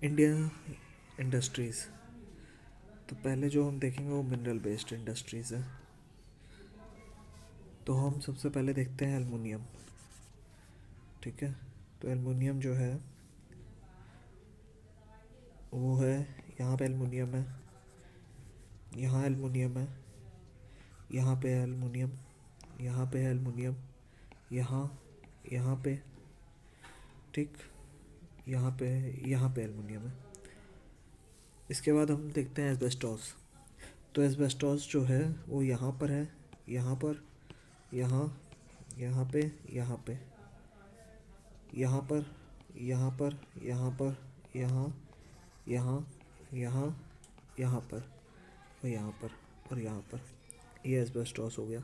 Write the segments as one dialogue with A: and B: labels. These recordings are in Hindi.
A: India industries. तो पहले जो हम देखेंगे वो मिनरल बेस्ड इंडस्ट्रीज़ है। तो हम सबसे पहले देखते हैं एल्युमिनियम। ठीक है, तो एल्युमिनियम जो है वो है, यहाँ पे एल्युमिनियम है, यहाँ एल्युमिनियम है, यहाँ पे एल्युमिनियम, यहाँ पे एल्युमिनियम, यहाँ यहाँ पे, ठीक, यहाँ पे एल्युमिनियम है। इसके बाद हम देखते हैं एस्बेस्टॉस। तो एस्बेस्टॉस जो है वो यहाँ पर है, यहाँ पर, यहाँ, यहाँ पे, यहाँ पे, यहाँ पर, यहाँ पर, यहाँ पर, यहाँ, यहाँ, यहाँ, यहाँ पर, और यहाँ पर, और यहाँ पर। ये एस्बेस्टॉस हो गया।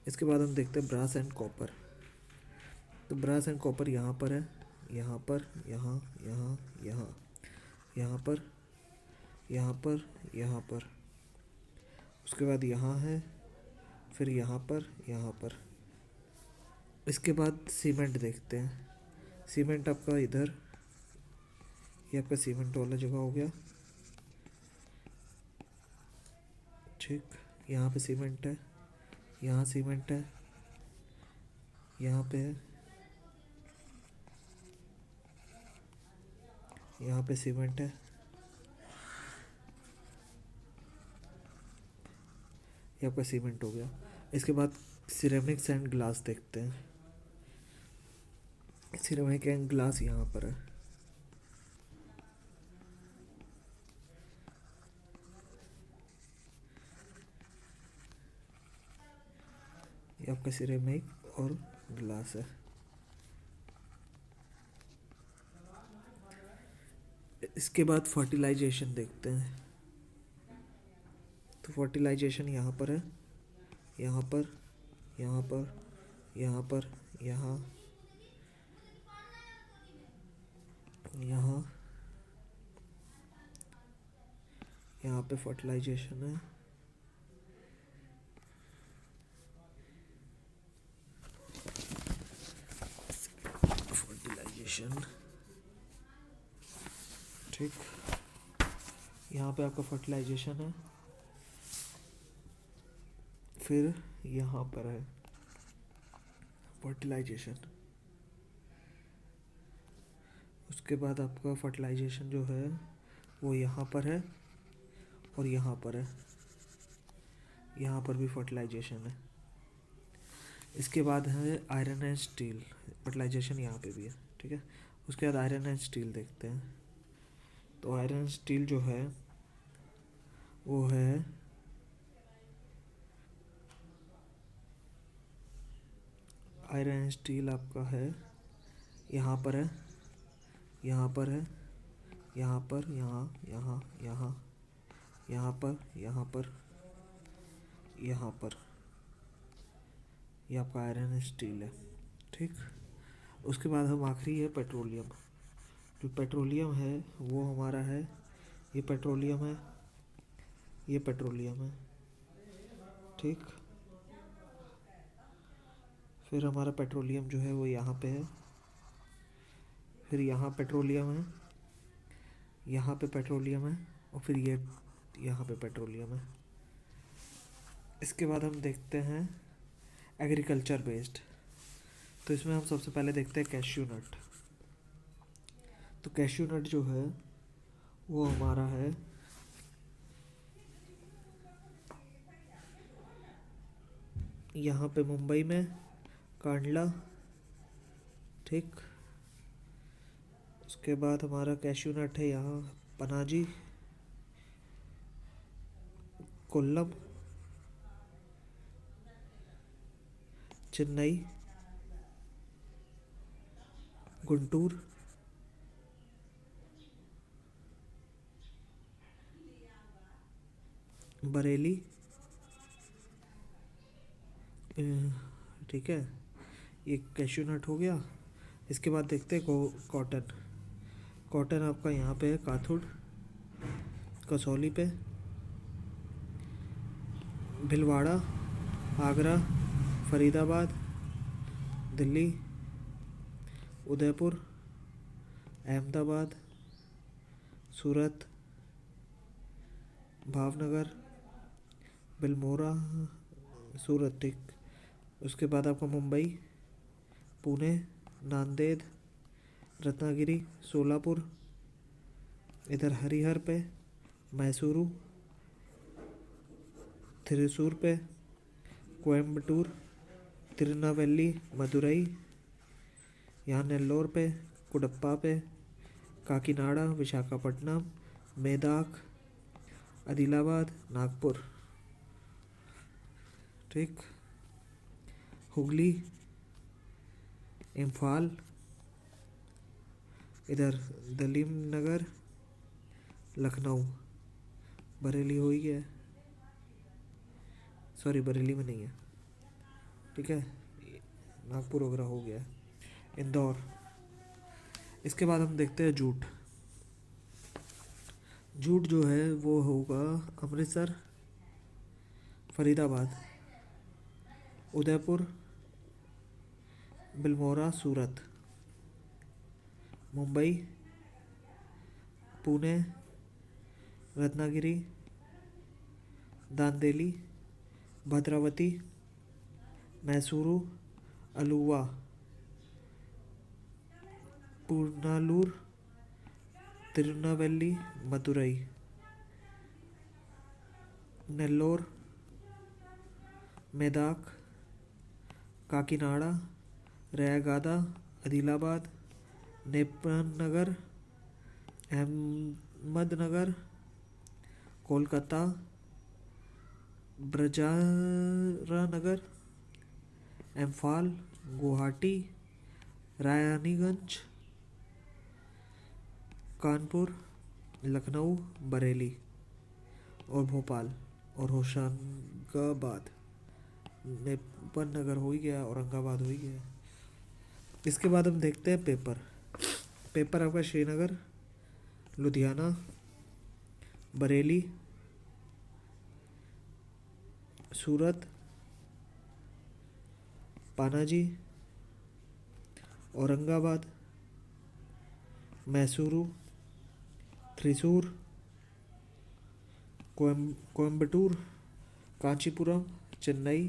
A: इसके बाद हम देखते हैं ब्रास एंड कॉपर। तो ब्रास एंड कॉपर यहाँ पर है, यहाँ पर, यहाँ, यहाँ, यहाँ, यहाँ पर, यहाँ पर, यहाँ पर। उसके बाद यहाँ है, फिर यहाँ पर, यहाँ पर। इसके बाद सीमेंट देखते हैं। सीमेंट आपका इधर, ये आपका सीमेंट वाला जगह हो गया। ठीक, यहाँ पे सीमेंट है, यहाँ सीमेंट है, यहाँ पे है, यहाँ पे सीमेंट है, ये आपका सीमेंट हो गया। इसके बाद सिरेमिक्स एंड ग्लास देखते हैं। सिरेमिक एंड ग्लास यहाँ पर है। ये आपका सिरेमिक और ग्लास है। इसके बाद फर्टिलाइजेशन देखते हैं। तो फर्टिलाइजेशन यहाँ पर है, यहाँ पर, यहाँ पर, यहाँ पर, यहाँ, यहाँ, यहाँ पे फर्टिलाइजेशन है। फर्टिलाइजेशन, ठीक, यहाँ पे आपका फर्टिलाइजेशन है। फिर यहाँ पर है फर्टिलाइजेशन। उसके बाद आपका फर्टिलाइजेशन जो है वो यहाँ पर है और यहाँ पर है, यहाँ पर भी फर्टिलाइजेशन है। इसके बाद है आयरन एंड स्टील। फर्टिलाइजेशन यहाँ पे भी है, ठीक है। उसके बाद आयरन एंड स्टील देखते हैं। तो आयरन एंड स्टील जो है वो है आयरन एंड स्टील आपका है, यहाँ पर है, यहाँ पर है, यहाँ पर, यहाँ, यहाँ, यहाँ, यहाँ पर, यहाँ पर, यहाँ पर। ये आपका आयरन एंड स्टील है, ठीक। उसके बाद हम आखिरी है पेट्रोलियम। जो पेट्रोलियम है वो हमारा है, ये पेट्रोलियम है, ये पेट्रोलियम है, ठीक। फिर हमारा पेट्रोलियम जो है वो यहाँ पे है, फिर यहाँ पेट्रोलियम है, यहाँ पे पेट्रोलियम है, और फिर ये यहाँ पे पेट्रोलियम है। इसके बाद हम देखते हैं एग्रीकल्चर बेस्ड। तो इसमें हम सबसे पहले देखते हैं कैश्यू नट। तो कैश्यू नट जो है वो हमारा है यहाँ पे मुंबई में कांडला, ठीक। उसके बाद हमारा कैश्यू नट है यहाँ पनाजी, कोल्लम, चेन्नई, गुंटूर, बरेली, ठीक है। ये कैश्यू नट हो गया। इसके बाद देखते हैं कॉटन। कॉटन आपका यहाँ पे है काथुड, कसौली पे, भिलवाड़ा, आगरा, फरीदाबाद, दिल्ली, उदयपुर, अहमदाबाद, सूरत, भावनगर, बिलमोरा, सूरत, ठीक। उसके बाद आपका मुंबई, पुणे, नांदेड़, रत्नागिरी, सोलापुर, इधर हरिहर पे, मैसूरू, थ्रिसूर पे, कोयम्बटूर, तिरुनेलवेली, मदुरई, यहाँ नेल्लोर पे, कुडप्पा पे, काकीनाडा, विशाखापट्टनम, मेदाक, आदिलाबाद, नागपुर, ठीक। हुगली, इम्फाल, इधर दलीम नगर, लखनऊ, बरेली हो ही गया, सॉरी बरेली में नहीं है, ठीक है, नागपुर वगैरह हो गया, इंदौर। इसके बाद हम देखते हैं जूट। जूट जो है वो होगा अमृतसर, फरीदाबाद, उदयपुर, बिलमोरा, सूरत, मुंबई, पुणे, रत्नागिरी, दांदेली, भद्रावती, मैसूरू, अलुवा, पुनालूर, तिरुनेलवेली, मदुरई, नेल्लोर, मेदाक, काकीनाडा, रैगादा, आदिलाबाद, नेपनगर, अहमदनगर, कोलकाता, ब्रजरानगर, इम्फाल, गुवाहाटी, रानीगंज, कानपुर, लखनऊ, बरेली और भोपाल और होशंगाबाद, नेपन नगर हो ही गया, औरंगाबाद हो ही गया। इसके बाद हम देखते हैं पेपर। पेपर आपका श्रीनगर, लुधियाना, बरेली, सूरत, पानाजी, औरंगाबाद, मैसूरू, थ्रिसूर, कोयम्बटूर, कांचीपुरम, चेन्नई,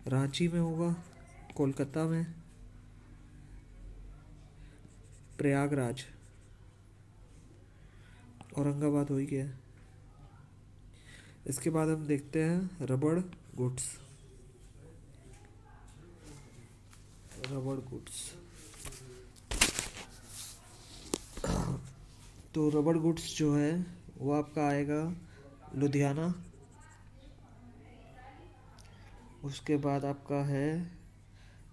A: रांची में होगा, कोलकाता में, प्रयागराज, औरंगाबाद हो ही गया। इसके बाद हम देखते हैं रबड़ गुड्स। रबड़ गुड्स, तो रबड़ गुड्स जो है वो आपका आएगा लुधियाना। उसके बाद आपका है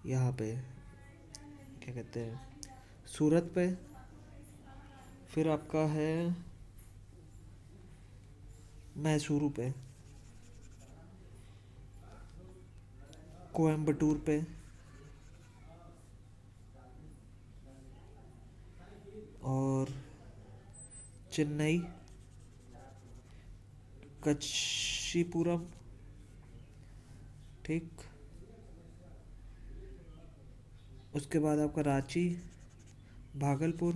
A: यहाँ पे क्या कहते हैं सूरत पे, फिर आपका है मैसूरू पे, कोयम्बटूर पे और चेन्नई, कच्चीपुरम, ठीक। उसके बाद आपका रांची, भागलपुर,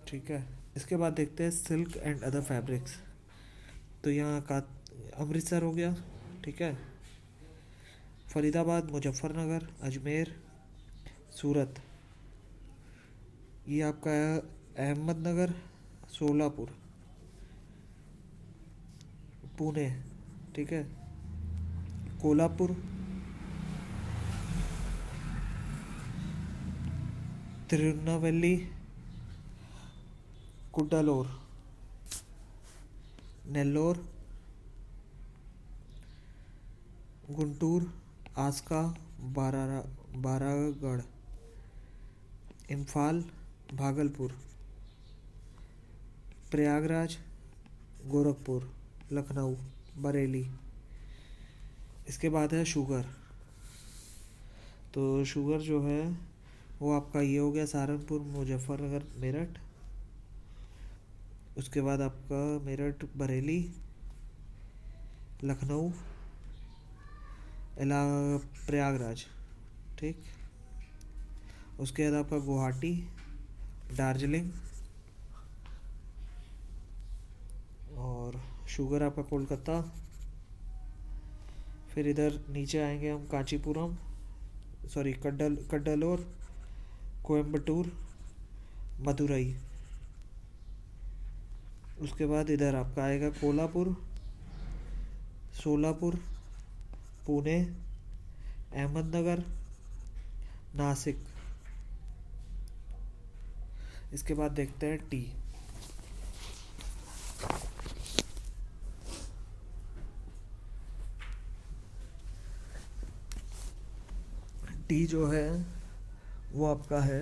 A: ठीक है। इसके बाद देखते हैं सिल्क एंड अदर फैब्रिक्स। तो यहाँ का अमृतसर हो गया, ठीक है, फरीदाबाद, मुजफ्फरनगर, अजमेर, सूरत, ये आपका अहमदनगर, सोलापुर, पुणे, ठीक है, कोल्हापुर, तिरुनेलवेली, कुड्डालोर, नेल्लोर, गुंटूर, आस्का, बारागढ़, इम्फाल, भागलपुर, प्रयागराज, गोरखपुर, लखनऊ, बरेली। इसके बाद है शुगर। तो शुगर जो है वो आपका ये हो गया सहारनपुर, मुजफ्फरनगर, मेरठ। उसके बाद आपका मेरठ, बरेली, लखनऊ, इला प्रयागराज, ठीक। उसके बाद आपका गुवाहाटी, दार्जिलिंग, और शुगर आपका कोलकाता। फिर इधर नीचे आएंगे हम कांचीपुरम, सॉरी कड्डलोर, कोयम्बटूर, मदुरई। उसके बाद इधर आपका आएगा कोल्हापुर, सोलापुर, पुणे, अहमदनगर, नासिक। इसके बाद देखते हैं टी। टी जो है वो आपका है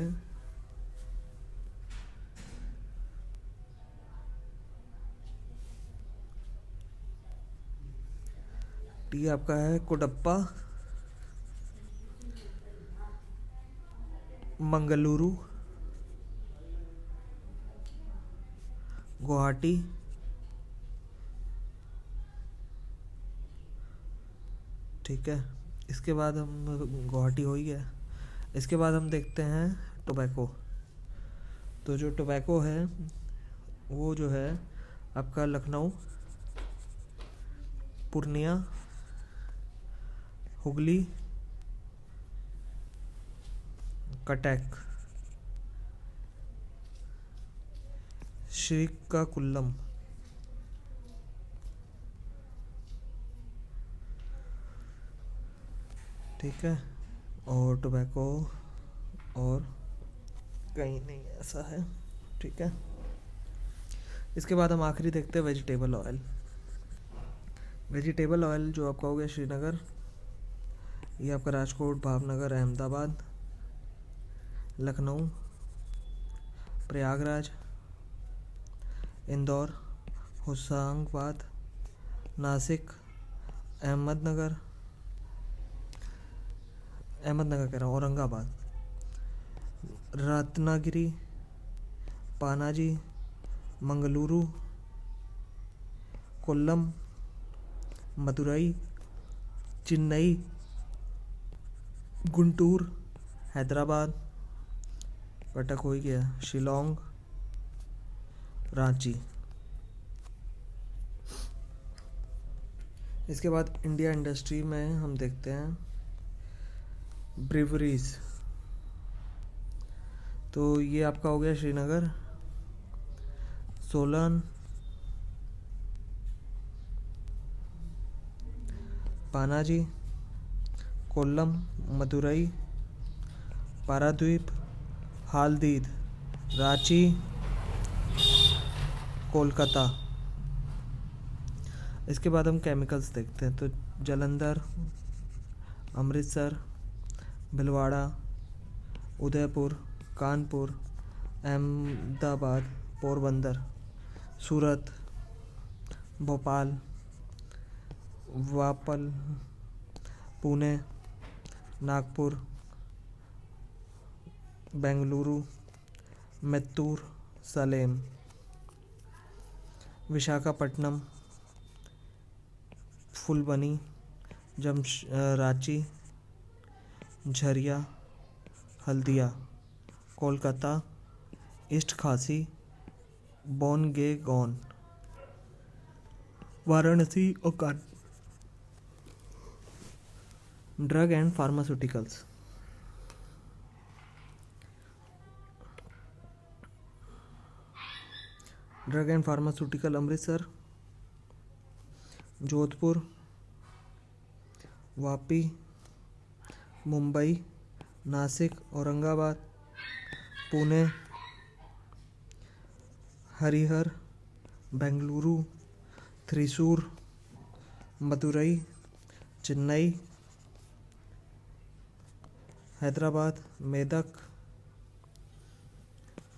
A: टी आपका है कोडप्पा, मंगलुरु, गुवाहाटी, ठीक है। इसके बाद हम गुवाहाटी हो ही गया। इसके बाद हम देखते हैं टोबैको। तो जो टोबैको है वो जो है आपका लखनऊ, पूर्णिया, हुगली, कटक, श्रीकाकुलम, ठीक है। और टोबैको और कहीं नहीं ऐसा है, ठीक है। इसके बाद हम आखिरी देखते हैं वेजिटेबल ऑयल। वेजिटेबल ऑयल जो आपका हो गया श्रीनगर, ये आपका राजकोट, भावनगर, अहमदाबाद, लखनऊ, प्रयागराज, इंदौर, होशंगाबाद, नासिक, अहमदनगर कह रहा हूँ, औरंगाबाद, रत्नागिरी, पानाजी, मंगलुरु, कोल्लम, मदुरई, चेन्नई, गुंटूर, हैदराबाद, कटक हो ही गया, शिलोंग, रांची। इसके बाद इंडिया इंडस्ट्री में हम देखते हैं ब्रिवरीज। तो ये आपका हो गया श्रीनगर, सोलन, पानाजी, कोल्लम, मदुरई, पारादीप, हालदीद, रांची, कोलकाता। इसके बाद हम केमिकल्स देखते हैं। तो जालंधर, अमृतसर, भिलवाड़ा, उदयपुर, कानपुर, अहमदाबाद, पोरबंदर, सूरत, भोपाल, वापल, पुणे, नागपुर, बेंगलुरु, मैत्तूर, सलेम, विशाखापट्टनम, फुलबनी, रांची, झरिया, हल्दिया, कोलकाता, ईस्ट खासी, बोनगेगॉन, वाराणसी और Kanpur. Drug and pharmaceuticals. Drug and pharmaceutical Amritsar, Jodhpur, Vapi, Mumbai, Nashik, Aurangabad, Pune, Harihar, Bengaluru, Thrissur, Madurai, Chennai, Hyderabad, Medak,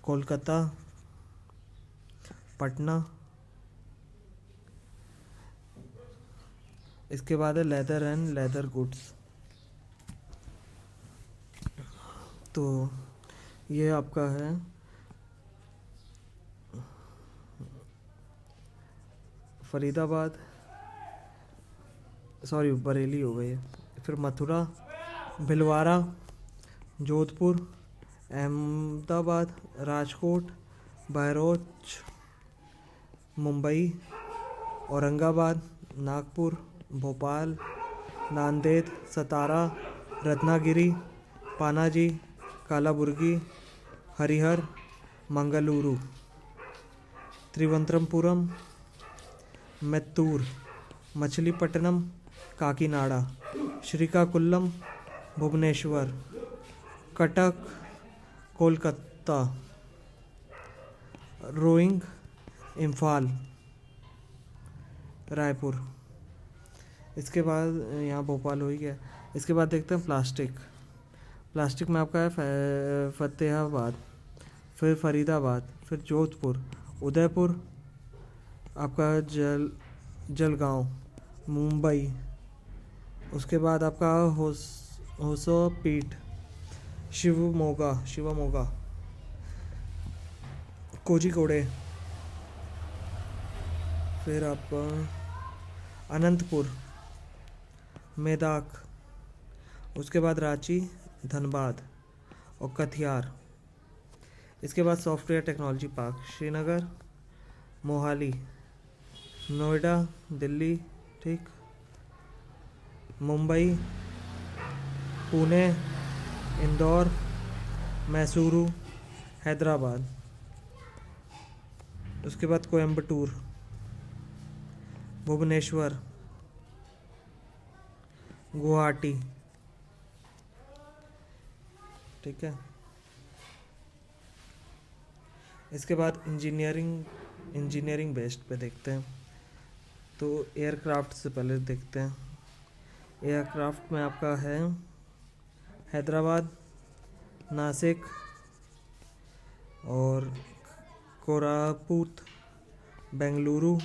A: Kolkata, Patna. इसके बाद है लेदर एंड लेदर गुड्स। तो ये आपका है फरीदाबाद, सॉरी बरेली हो गई है। फिर मथुरा, भिलवाड़ा, जोधपुर, अहमदाबाद, राजकोट, बहरोच, मुंबई, औरंगाबाद, नागपुर, भोपाल, नांदेड़, सतारा, रत्नागिरी, पानाजी, कालाबुर्गी, हरिहर, मंगलुरु, त्रिवंतरपुरम, मैत्तूर, मछलीपट्टनम, काकीनाडा, श्रीकाकुलम, भुवनेश्वर, कटक, कोलकाता, रोइंग, इम्फाल, रायपुर। इसके बाद यहाँ भोपाल हो ही गया। इसके बाद देखते हैं प्लास्टिक में आपका है फतेहाबाद, फिर फरीदाबाद, फिर जोधपुर, उदयपुर, आपका जलगांव, मुंबई। उसके बाद आपका होसोपीट, शिवमोगा, कोझिकोडे, फिर आपका अनंतपुर, मेदाक, उसके बाद रांची, धनबाद और कथियार। इसके बाद software technology park, Srinagar, Mohali, Noida, Delhi, ठीक, मुंबई, पुणे, इंदौर, मैसूरू, हैदराबाद। उसके बाद कोयम्बटूर, भुवनेश्वर, गुवाहाटी, ठीक है। इसके बाद इंजीनियरिंग बेस्ड पे देखते हैं। तो एयरक्राफ्ट से पहले देखते हैं। एयरक्राफ्ट में आपका है हैदराबाद, नासिक और कोरापुट, बेंगलुरु,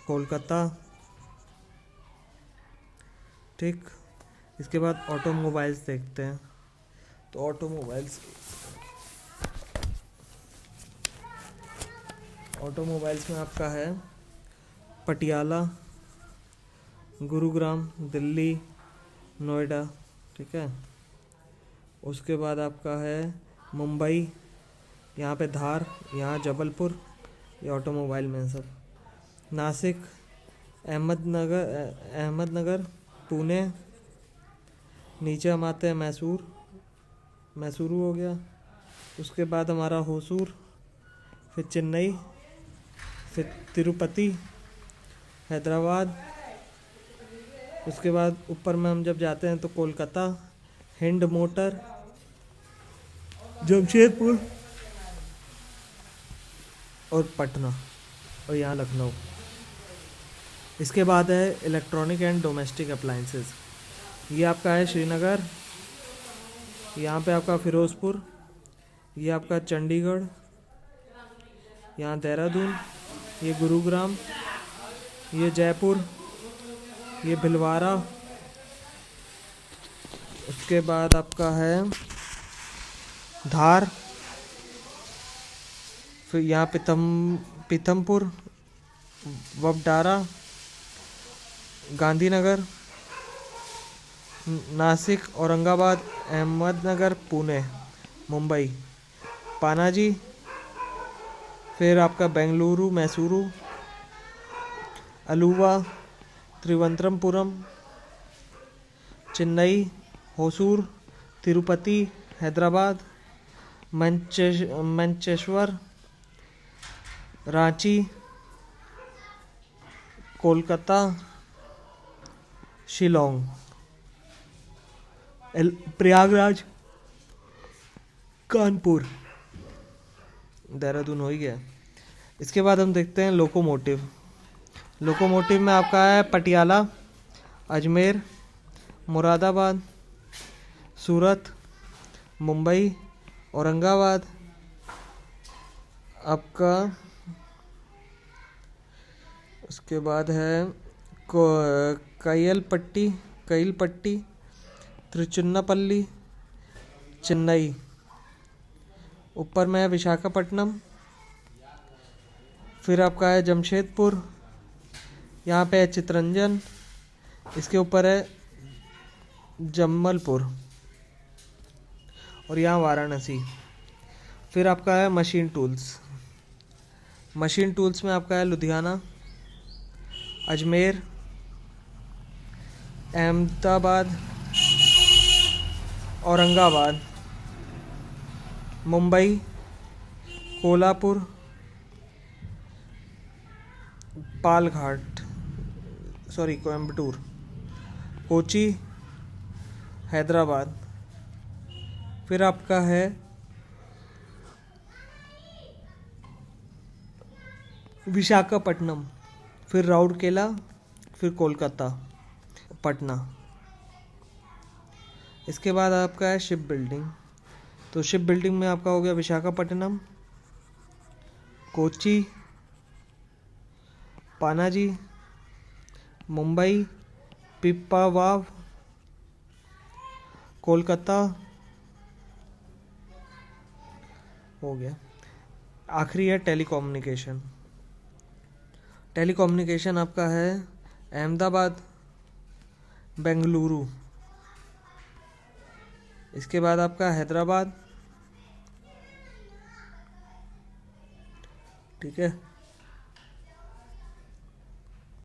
A: कोलकाता, ठीक। इसके बाद ऑटोमोबाइल्स देखते हैं। तो ऑटोमोबाइल्स में आपका है पटियाला, गुरुग्राम, दिल्ली, नोएडा, ठीक है। उसके बाद आपका है मुंबई, यहाँ पे धार, यहाँ जबलपुर, ये ऑटोमोबाइल में सब। नासिक, अहमदनगर, पुणे, नीचे हम आते हैं मैसूरू हो गया। उसके बाद हमारा होसूर, फिर चेन्नई, फिर तिरुपति, हैदराबाद। उसके बाद ऊपर में हम जब जाते हैं तो कोलकाता, हिंड मोटर, जमशेदपुर और पटना और यहाँ लखनऊ। इसके बाद है इलेक्ट्रॉनिक एंड डोमेस्टिक अप्लाइंसेस। ये आपका है श्रीनगर, यहाँ पे आपका फिरोजपुर, ये आपका चंडीगढ़, यहाँ देहरादून, ये गुरुग्राम, ये जयपुर, ये भिलवाड़ा। उसके बाद आपका है धार, फिर यहाँ पीथमपुर, वडोदरा, गांधीनगर, नासिक, औरंगाबाद, अहमदनगर, पुणे, मुंबई, पानाजी, फिर आपका बेंगलुरु, मैसूरू, अलुवा, त्रिवंतरपुरम, चेन्नई, होसूर, तिरुपति, हैदराबाद, मैनचेस्टर, रांची, कोलकाता, शिलोंग, प्रयागराज, कानपुर, देहरादून हो ही गया। इसके बाद हम देखते हैं लोकोमोटिव में आपका है पटियाला, अजमेर, मुरादाबाद, सूरत, मुंबई, औरंगाबाद, आपका। उसके बाद है कयलपट्टी, त्रिचुन्नापल्ली, चेन्नई। ऊपर में है विशाखापट्टनम, फिर आपका है जमशेदपुर, यहाँ पे है चितरंजन, इसके ऊपर है जमलपुर और यहाँ वाराणसी। फिर आपका है मशीन टूल्स। मशीन टूल्स में आपका है लुधियाना, अजमेर, अहमदाबाद, औरंगाबाद, मुंबई, कोल्हापुर, कोयम्बटूर, कोची, हैदराबाद। फिर आपका है विशाखापट्टनम, फिर राउरकेला, फिर कोलकाता, पटना। इसके बाद आपका है शिप बिल्डिंग। तो शिप बिल्डिंग में आपका हो गया विशाखापट्टनम, कोची, पानाजी, मुंबई, पिप्पावाव, कोलकाता हो गया। आखिरी है टेलीकम्युनिकेशन। टेलीकम्युनिकेशन आपका है अहमदाबाद, बेंगलुरु। इसके बाद आपका हैदराबाद, ठीक है।